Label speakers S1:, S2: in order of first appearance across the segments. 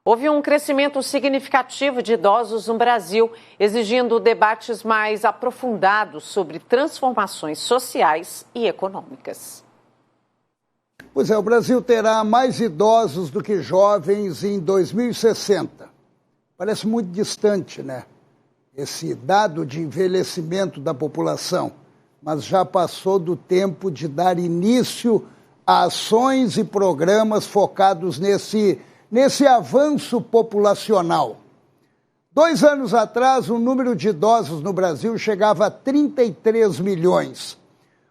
S1: Houve um crescimento significativo de idosos no Brasil, exigindo debates mais aprofundados sobre transformações sociais e econômicas.
S2: Pois é, o Brasil terá mais idosos do que jovens em 2060. Parece muito distante, né? Esse dado de envelhecimento da população, mas já passou do tempo de dar início a ações e programas focados nesse avanço populacional. 2 anos atrás, o número de idosos no Brasil chegava a 33 milhões,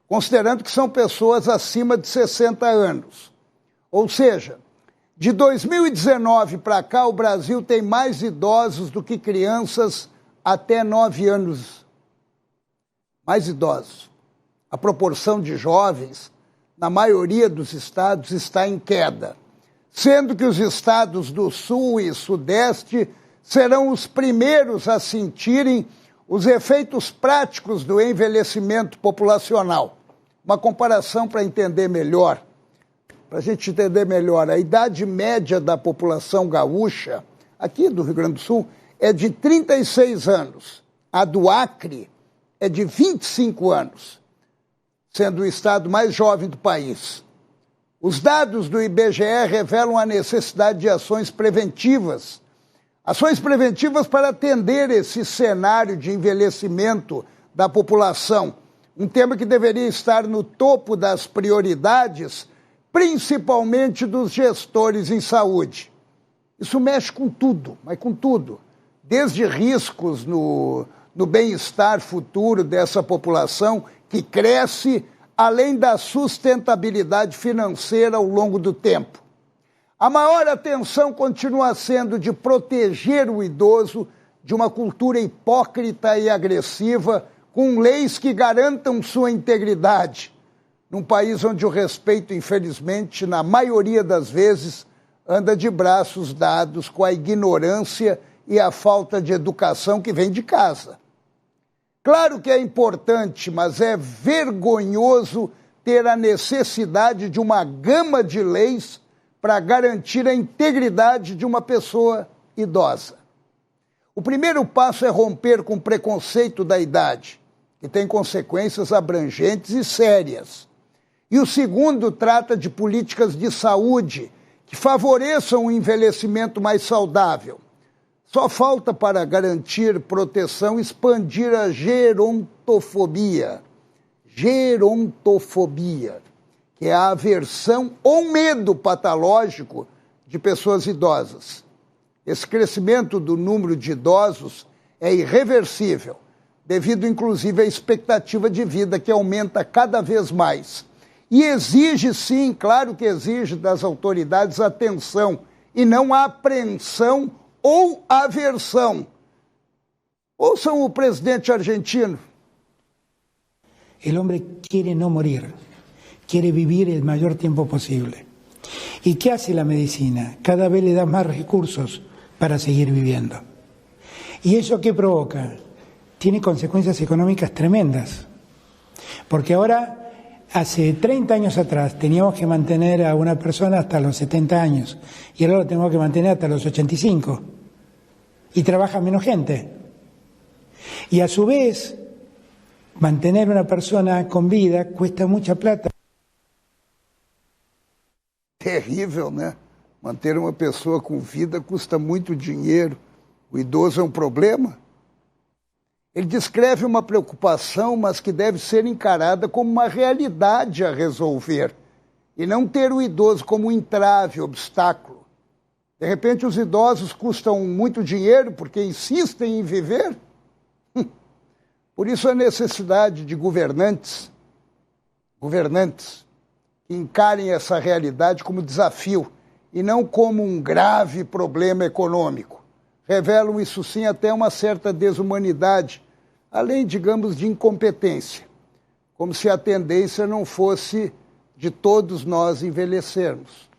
S2: considerando que são pessoas acima de 60 anos. Ou seja, de 2019 para cá, o Brasil tem mais idosos do que crianças até 9 anos. Mais idosos. A proporção de jovens, na maioria dos estados, está em queda, sendo que os estados do Sul e Sudeste serão os primeiros a sentirem os efeitos práticos do envelhecimento populacional. Uma comparação para entender melhor, para a gente entender melhor, a idade média da população gaúcha, aqui do Rio Grande do Sul, é de 36 anos. A do Acre é de 25 anos, sendo o estado mais jovem do país. Os dados do IBGE revelam a necessidade de ações preventivas para atender esse cenário de envelhecimento da população, um tema que deveria estar no topo das prioridades, principalmente dos gestores em saúde. Isso mexe com tudo, mas com tudo, desde riscos no bem-estar futuro dessa população que cresce, além da sustentabilidade financeira ao longo do tempo. A maior atenção continua sendo de proteger o idoso de uma cultura hipócrita e agressiva, com leis que garantam sua integridade, num país onde o respeito, infelizmente, na maioria das vezes, anda de braços dados com a ignorância e a falta de educação que vem de casa. Claro que é importante, mas é vergonhoso ter a necessidade de uma gama de leis para garantir a integridade de uma pessoa idosa. O primeiro passo é romper com o preconceito da idade, que tem consequências abrangentes e sérias. E o segundo trata de políticas de saúde que favoreçam o envelhecimento mais saudável. Só falta, para garantir proteção, expandir a gerontofobia. Gerontofobia, que é a aversão ou medo patológico de pessoas idosas. Esse crescimento do número de idosos é irreversível, devido inclusive à expectativa de vida que aumenta cada vez mais. E exige, sim, claro que exige das autoridades atenção e não apreensão ou aversão. Ouçam o presidente argentino.
S3: El hombre quiere no morir, quiere vivir el mayor tiempo posible. ¿Y qué hace la medicina? Cada vez le da más recursos para seguir viviendo. ¿Y eso qué provoca? Tiene consecuencias económicas tremendas. Porque ahora, hace 30 años atrás, teníamos que mantener a una persona hasta los 70 años. Y ahora lo tenemos que mantener hasta los 85. Y trabaja menos gente. Y a su vez, mantener una persona con vida cuesta mucha plata.
S2: Terrível, né? Manter uma pessoa com vida custa muito dinheiro. O idoso é um problema. Ele descreve uma preocupação, mas que deve ser encarada como uma realidade a resolver. E não ter o idoso como um entrave, obstáculo. De repente, os idosos custam muito dinheiro porque insistem em viver. Por isso, a necessidade de governantes que encarem essa realidade como desafio e não como um grave problema econômico. Revelam, isso sim, até uma certa desumanidade, além, digamos, de incompetência, como se a tendência não fosse de todos nós envelhecermos.